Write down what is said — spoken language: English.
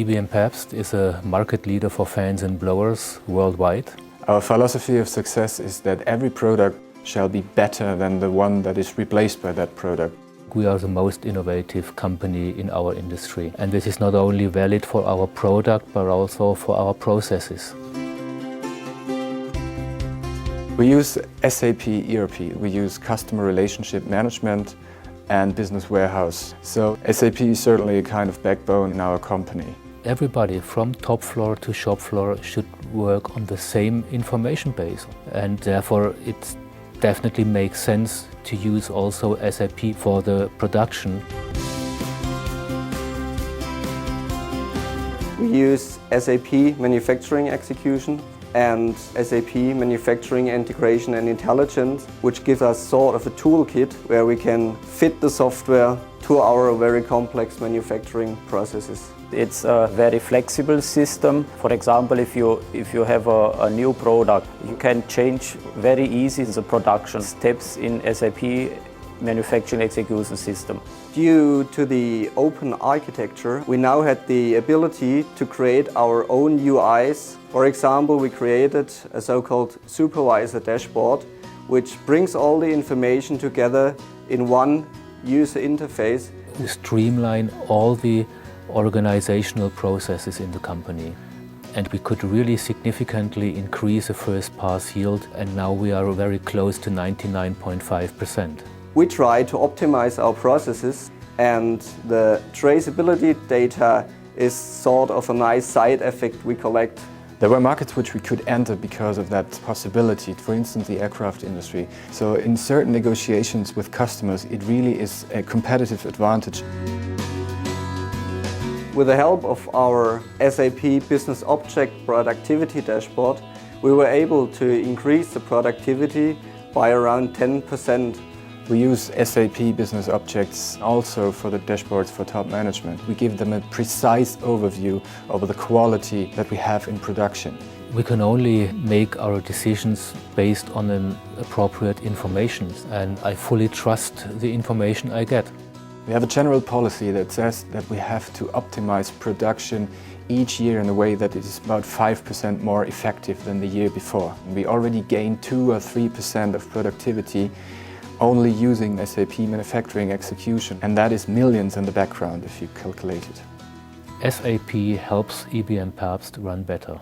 ebm-papst is a market leader for fans and blowers worldwide. Our philosophy of success is that every product shall be better than the one that is replaced by that product. We are the most innovative company in our industry, and this is not only valid for our product but also for our processes. We use SAP ERP, we use customer relationship management and business warehouse. So SAP is certainly a kind of backbone in our company. Everybody from top floor to shop floor should work on the same information base, and therefore it definitely makes sense to use also SAP for the production. We use SAP Manufacturing Execution and SAP Manufacturing Integration and Intelligence, which gives us sort of a toolkit where we can fit the software to our very complex manufacturing processes. It's a very flexible system. For example, if you have a new product, you can change very easy the production steps in SAP Manufacturing Execution system. Due to the open architecture, we now had the ability to create our own UIs. For example, we created a so-called supervisor dashboard, which brings all the information together in one user interface. We streamline all the organizational processes in the company, and we could really significantly increase the first pass yield, and now we are very close to 99.5%. We try to optimize our processes, and the traceability data is sort of a nice side effect we collect. There were markets which we could enter because of that possibility, for instance the aircraft industry. So in certain negotiations with customers it really is a competitive advantage. With the help of our SAP Business Object Productivity Dashboard, we were able to increase the productivity by around 10%. We use SAP Business Objects also for the dashboards for top management. We give them a precise overview of the quality that we have in production. We can only make our decisions based on an appropriate information, and I fully trust the information I get. We have a general policy that says that we have to optimize production each year in a way that it is about 5% more effective than the year before. We already gained 2 or 3% of productivity only using SAP Manufacturing Execution, and that is millions in the background if you calculate it. SAP helps ebm-papst run better.